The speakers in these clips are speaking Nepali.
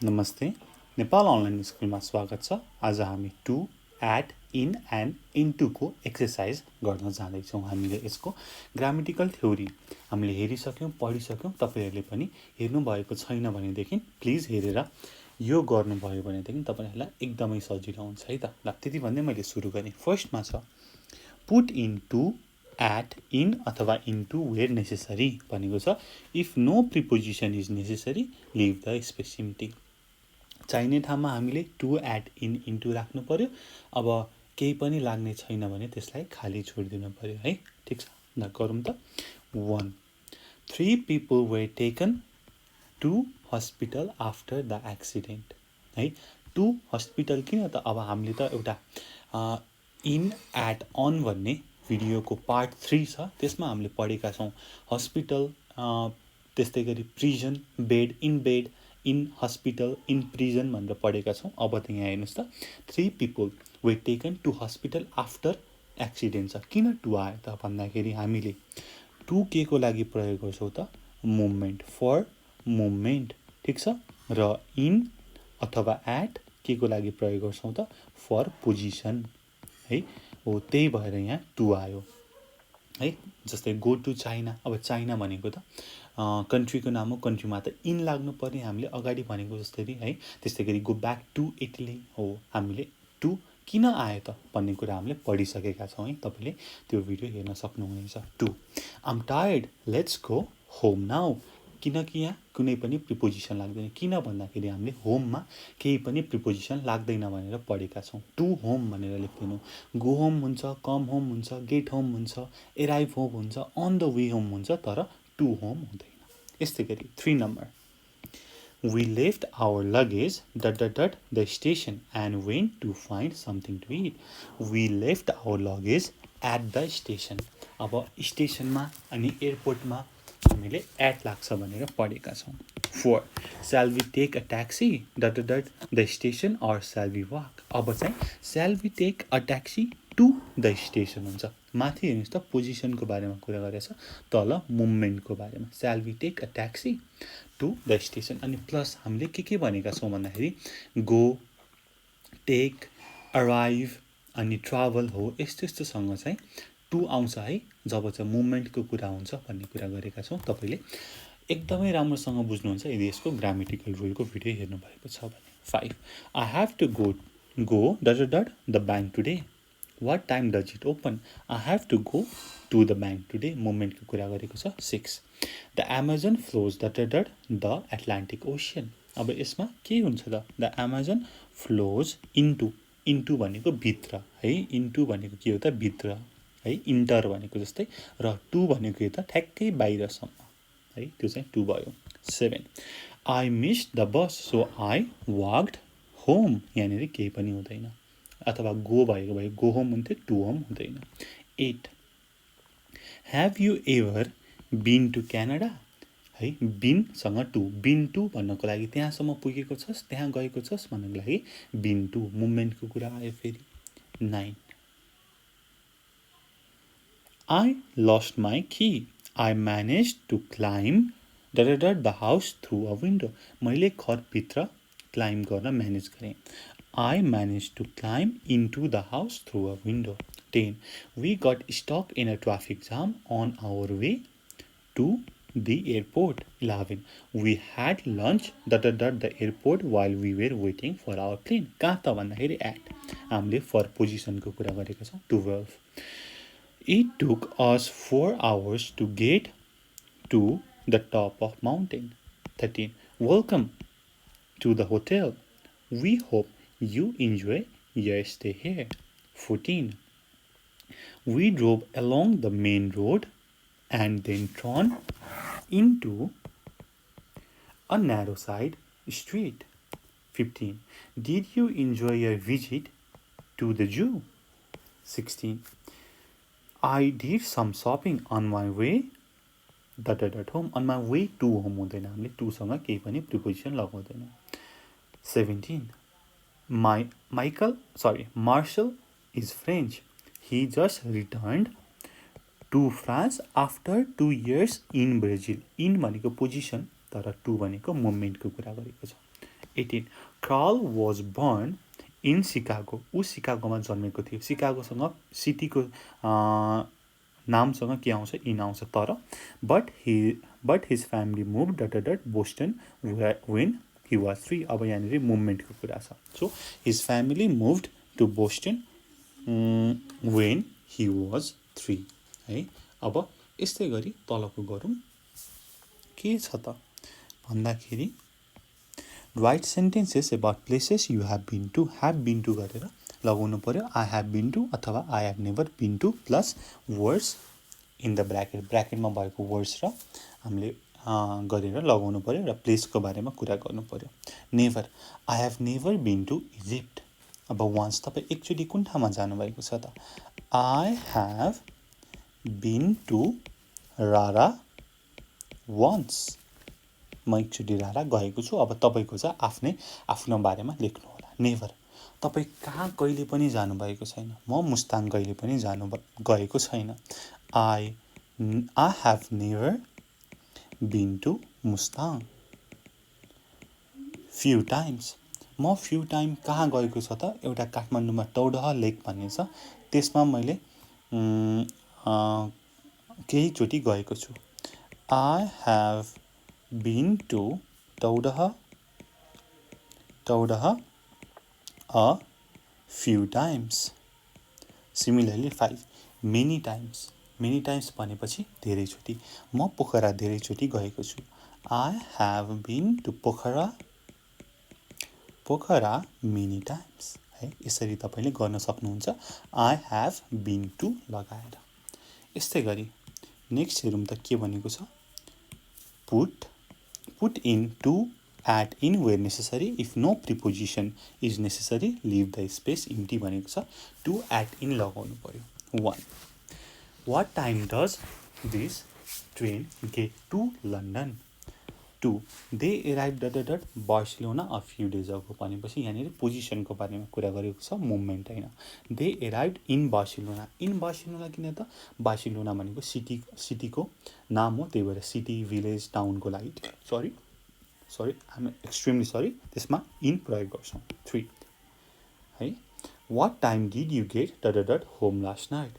नमस्ते नेपाल अनलाइन स्कुलमा स्वागत छ। आज हामी to at in and into को एक्सरसाइज गर्न जाँदैछौँ। हामीले यसको ग्रामेटिकल थ्योरी हामीले हेरिसक्यौँ, पढिसक्यौँ। तपाईहरुले पनि हेर्नु भएको छैन भनेदेखि प्लिज हेरेर यो गर्नुभयो भनेदेखि तपाईहरुलाई एकदमै सजिलो हुन्छ है त। ल त्यति भन्दै मैले सुरु गरेँ। फर्स्टमा छ पुट इन्टु एट इन अथवा इन्टु वेयर नेसेसरी भनेको छ। If no preposition is necessary leave the space empty. चाहिने ठाउँमा हामीले टु एट इन इन्टु राख्नु पर्यो। अब केही पनि लाग्ने छैन भने त्यसलाई खाली छोडिदिनु पर्यो है। ठिक छ, ल गरौँ त। 1 3 people were taken to hospital after the accident है। टु हस्पिटल किन त? अब हामीले त एउटा इन एट अन भन्ने भिडियोको पार्ट 3 छ, त्यसमा हामीले पढेका छौँ। हस्पिटल, त्यस्तै गरी prison, bed, in hospital, in prison भनेर पढेका छौँ। अब त यहाँ हेर्नुहोस् त, 3 people were taken to hospital after accident छ। किन टु आयो त भन्दाखेरि हामीले टु के को लागि प्रयोग गर्छौँ त? Movement, for movement. ठिक छ। र इन अथवा एट के को लागि प्रयोग गर्छौँ त? फर पोजिसन है। हो, त्यही भएर यहाँ टु आयो है। जस्तै गो टु चाइना। अब चाइना भनेको त कन्ट्रीको नाम हो। कन्ट्रीमा त इन लाग्नु पर्ने हामीले अगाडि भनेको जस्तै है। त्यस्तै गरी गो ब्याक टु इटली हो। हामीले टु किन आयो त भन्ने कुरा हामीले पढिसकेका छौँ है। तपाईँले त्यो भिडियो हेर्न सक्नुहुनेछ। Too am tired let's go home now. किनकि यहाँ कुनै पनि प्रिपोजिसन लाग्दैन। किन भन्दाखेरि हामीले होममा केही पनि प्रिपोजिसन लाग्दैन भनेर पढेका छौँ। टु होम भनेर लेख्दैनौँ। गो होम हुन्छ, कम होम हुन्छ, गेट होम हुन्छ, एराइभ होम हुन्छ, अन द वे होम हुन्छ, तर टु होम हुँदैन। यस्तै गरी 3 number We left our luggage ... the station and went to find something to eat. We left our luggage at the station. अब स्टेसनमा अनि एयरपोर्टमा हामीले एट लाग्छ भनेर पढेका छौँ। 4 Shall we take a taxi ... the station or shall we walk? अब चाहिँ shall we take a taxi to the station हुन्छ। माथि हेर्नुहोस् त, पोजिसनको बारेमा कुरा गरेछ, तल मुभमेन्टको बारेमा। shall we take a taxi to the station। अनि प्लस हामीले के भनेका छौँ भन्दाखेरि गो, टेक, अराइभ अनि ट्राभल हो। यस्तोसँग चाहिँ टु आउँछ है, जब चाहिँ मुभमेन्टको कुरा हुन्छ भन्ने कुरा गरेका छौँ। तपाईँले एकदमै राम्रोसँग बुझ्नुहुन्छ यदि यसको ग्रामेटिकल रुलको भिडियो हेर्नुभएको छ भने। 5 I have to go the bank today. What time does it open? I have to go to the bank today. मोमेन्टको कुरा गरेको छ। 6 The Amazon flows ... the Atlantic Ocean. अब यसमा के हुन्छ त? The Amazon flows into भनेको भित्र है। into भनेको के हो त? भित्र है। इन्टर भनेको जस्तै, र टु भनेको त ठ्याक्कै बाहिरसम्म है। त्यो चाहिँ टु भयो। 7 I missed the bus so I walked home. यहाँनिर केही पनि हुँदैन। अथवा गो भएको भए गो होम हुन्थ्यो, टु होम हुँदैन। 8 Have you ever been to Canada? है, बिनसँग टु, बिन टु भन्नको लागि त्यहाँसम्म पुगेको छस्, त्यहाँ गएको छस् भन्नको लागि बिन टु, मुभमेन्टको कुरा आयो फेरि। 9 I lost my key. I managed to climb ... the house through a window. मैले घरभित्र क्लाइम्ब गर्न म्यानेज गरेँ। I managed to climb into the house through a window. 10 We got stuck in a traffic jam on our way to the airport. 11 We had lunch ... the airport while we were waiting for our plane. कहाँ त भन्दाखेरि एट, हामीले फर पोजिसनको कुरा गरेका छौँ। 12 It took us 4 hours to get to the top of mountain. 13 Welcome to the hotel. We hope you enjoy your stay here. 14 We drove along the main road and then turned into a narrow side street. 15 Did you enjoy your visit to the zoo? 16 I did some shopping on my way ... home. On my way to home हुँदैन, हामीले टुसँग केही पनि प्रिपोजिसन लगाउँदैन। 17 Marshall is French. He just returned to France after 2 years in Brazil. In भनेको पोजिसन, तर टु भनेको मुभमेन्टको कुरा गरेको छ। 18 Carl was born in Chicago ऊ सिकागोमा जन्मेको थियो सिकागोसँग सिटीको नामसँग के आउँछ इन आउँछ तर but his family moved to Boston when he was 3 अब यहाँनिर मुभमेन्टको कुरा छ so his family moved to Boston when he was 3 है अब यस्तै गरी तलको गरौँ के छ त भन्दाखेरि write sentences about places you have been to गरेर लगाउनु पर्यो आई हेभ बिन टु अथवा I have never been to plus words in the ब्राकेटमा भएको वर्ड्स र हामीले गरेर लगाउनु पर्यो र प्लेसको बारेमा कुरा गर्नु पर्यो never I have never been to Egypt अब वान्स तपाईँ एकचोटि कुन ठाउँमा जानुभएको छ त I have been to Rara once म एकचोटि रारा गएको छु अब तपाईँको चाहिँ आफ्नो बारेमा लेख्नु होला नेभर तपाईँ कहाँ कहिले पनि जानुभएको छैन म मुस्ताङ कहिले पनि गएको छैन I have never been to Mustang few times म फ्यु टाइम कहाँ गएको छ त एउटा काठमाडौँमा टौडह लेक भन्ने छ त्यसमा मैले केहीचोटि गएको छु आई हेभ बिन टु टौडह a few times similarly 5 many times भनेपछि धेरैचोटि म पोखरा धेरैचोटि गएको छु I have been to Pokhara many times है यसरी तपाईँले गर्न सक्नुहुन्छ आई हेभ बिन टु लगाएर यस्तै गरी नेक्स्ट हेरौँ त के भनेको छ put in to add in where necessary if no preposition is necessary leave the space empty भनेको छ to add in लगाउनु पर्यो 1 what time does this train get to London 2 they arrived Barcelona a few days ago भनेपछि यहाँनिर पोजिसनको बारेमा कुरा गरेको छ मुभमेन्ट हैन they arrived in Barcelona किन त बार्सिलोना भनेको सिटीको नाम हो त्यही भएर सिटी भिलेज टाउनको लागि sorry I am extremely sorry त्यसमा इन प्रयोग गर्छौँ 3 है what time did you get home last night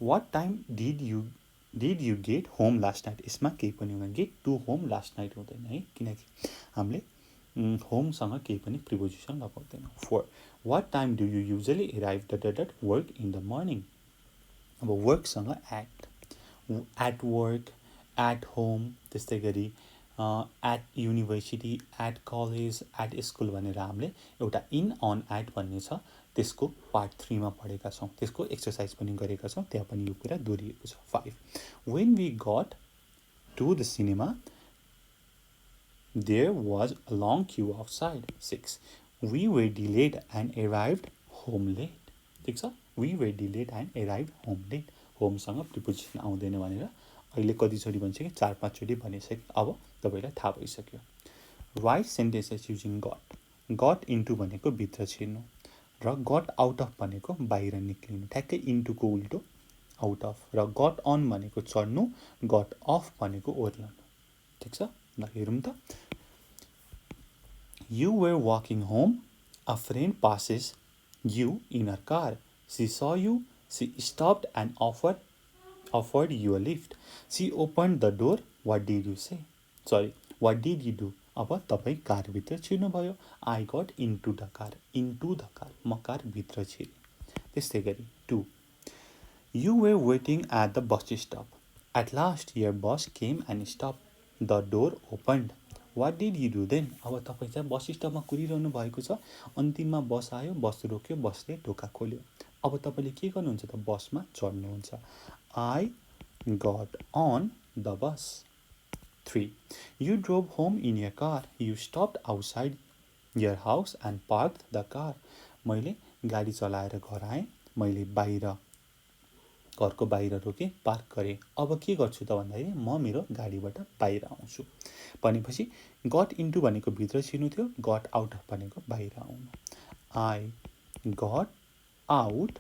what time did you get home last night यसमा केही पनि हुँदैन get to home last night हुँदैन है किनकि हामीले होमसँग केही पनि प्रिपोजिसन लगाउँदैन 4 what time do you usually arrive work in the morning अब वर्कसँग एट वर्क एट होम त्यस्तै गरी at university at college at school भनेर हामीले एउटा इन अन एट भन्ने छ त्यसको पार्ट 3 मा पढेका छौँ त्यसको एक्सरसाइज पनि गरेका छौँ त्यहाँ पनि यो कुरा दोहोरिएको छ 5 when we got to the cinema there was a long queue outside 6 we were delayed and arrived home late ठिक छ we were delayed and arrived home late होमसँग प्रिपोजिसन आउँदैन भनेर अहिले कतिचोटि भनिसकेँ 4-5 चोटि भनिसकेँ अब तपाईँलाई थाहा भइसक्यो write sentences using got into भनेको भित्र छिर्नु र गट आउट अफ भनेको बाहिर निक्लिनु ठ्याक्कै इन्टुको उल्टो आउट अफ र गट अन भनेको चढ्नु गट अफ भनेको ओर्लनु ठिक छ ल हेरौँ त you were walking home a friend passes you in a car see saw you she stopped and offered you a lift she opened the door what did you do अब तपाईँ कारभित्र छिर्नुभयो I got into the car म कारभित्र छिरेँ त्यस्तै गरी 2 you were waiting at the bus stop at last your bus came and stop the door opened what did you do then अब तपाईँ चाहिँ बस स्टपमा कुरिरहनु भएको छ अन्तिममा बस आयो बस रोक्यो बसले ढोका खोल्यो अब तपाईँले के गर्नुहुन्छ त बसमा चढ्नुहुन्छ I got on the bus 3 you drove home in your car you stopped outside your house and parked the car मैले गाडी चलाएर घर आएँ मैले घरको बाहिर रोकेँ पार्क गरेँ अब के गर्छु त भन्दाखेरि म मेरो गाडीबाट बाहिर आउँछु भनेपछि गट इन्टु भनेको भित्र छिर्नु थियो गट आउट भनेको बाहिर आउनु I got out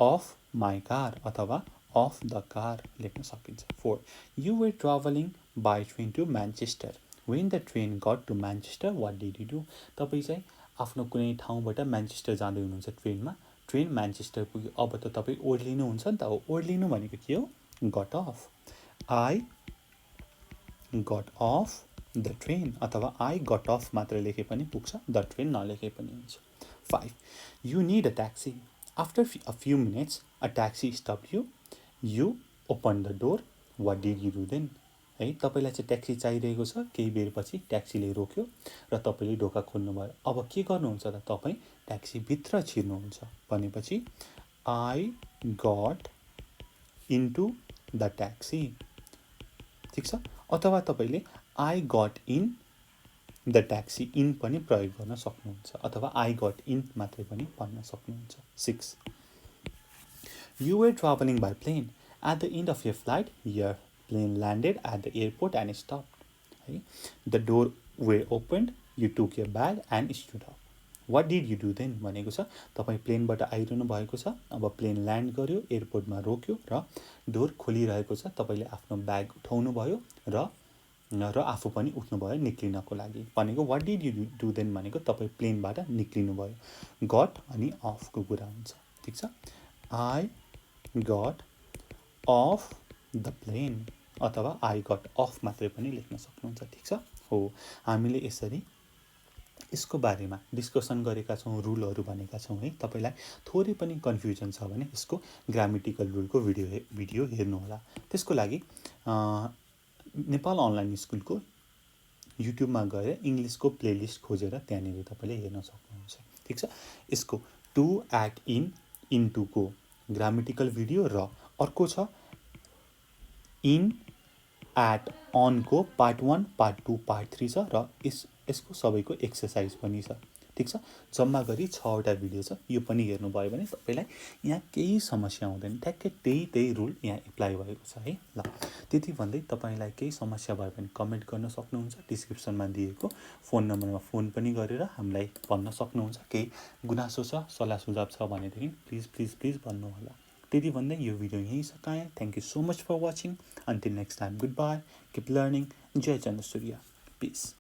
of my car अथवा अफ द कार लेख्न सकिन्छ 4 you were travelling by train to Manchester when the train got to Manchester what did you do? तपाईँ चाहिँ आफ्नो कुनै ठाउँबाट म्यान्चेस्टर जाँदै हुनुहुन्छ ट्रेनमा, ट्रेन म्यान्चेस्टर पुग्यो, अब त तपाईँ ओर्लिनुहुन्छ नि त। अब ओर्लिनु भनेको के हो? Got off. I got off the train, अथवा आई गट अफ मात्र लेखे पनि पुग्छ, द ट्रेन नलेखे पनि हुन्छ। 5. You need a taxi. After a few minutes, a taxi stopped you. You opened the door. What did you do then? है, तपाईँलाई चाहिँ ट्याक्सी चाहिरहेको छ, केही बेरपछि ट्याक्सीले रोक्यो र तपाईँले ढोका खोल्नुभयो। अब के गर्नुहुन्छ त? तपाईँ ट्याक्सीभित्र छिर्नुहुन्छ भनेपछि I got into the taxi, ठिक छ। अथवा तपाईँले I got in the taxi in पनि प्रयोग गर्न सक्नुहुन्छ, अथवा आई गट इन मात्रै पनि भन्न सक्नुहुन्छ। 6. You were traveling by plane. At the end of your flight, your plane landed at the airport and stopped. है, the door were opened. You took your bag and stood up. What did you do then? भनेको छ तपाईँ प्लेनबाट आइरहनु भएको छ, अब प्लेन ल्यान्ड गर्यो, एयरपोर्टमा रोक्यो र डोर खोलिरहेको छ, तपाईँले आफ्नो ब्याग उठाउनु भयो र आफू पनि उठ्नुभयो निक्लिनको लागि। भनेको what did you do then भनेको तपाईँ प्लेनबाट निक्लिनु भयो। गट अनि अफको कुरा हुन्छ, ठिक छ। I got off the plane, अथवा आई गट अफ मात्रै पनि लेख्न सक्नुहुन्छ, ठिक छ। हो, हामीले यसरी यसको बारेमा डिस्कसन गरेका छौँ, रुलहरू भनेका छौँ है। तपाईँलाई थोरै पनि कन्फ्युजन छ भने यसको ग्रामेटिकल रुलको भिडियो हेर्नुहोला। त्यसको लागि नेपाल अनलाइन स्कुलको युट्युबमा गएर इङ्ग्लिसको प्लेलिस्ट खोजेर त्यहाँनिर तपाईँले हेर्न सक्नुहुन्छ, ठिक छ। यसको टु एट इन इन्टुको ग्रामेटिकल भिडियो र अर्को छ इन एट अनको पार्ट 1, पार्ट 2, पार्ट 3 छ र यसको सबैको एक्सर्साइज पनि छ, ठिक छ। जम्मा गरी 6वटा भिडियो छ, यो पनि हेर्नुभयो भने तपाईँलाई यहाँ केही समस्या हुँदैन, ठ्याक्कै त्यही रुल यहाँ एप्लाई भएको छ है। ल, त्यति भन्दै तपाईँलाई केही समस्या भयो भने कमेन्ट गर्न सक्नुहुन्छ, डिस्क्रिप्सनमा दिएको फोन नम्बरमा फोन पनि गरेर हामीलाई भन्न सक्नुहुन्छ। केही गुनासो छ, सल्लाह सुझाव छ भनेदेखि प्लिज भन्नुहोला। त्यति भन्दै यो भिडियो यहीँ सकाएँ। Thank you so much for watching. Until next time, good bye, keep learning. जय चन्द्र सूर्य, पिस।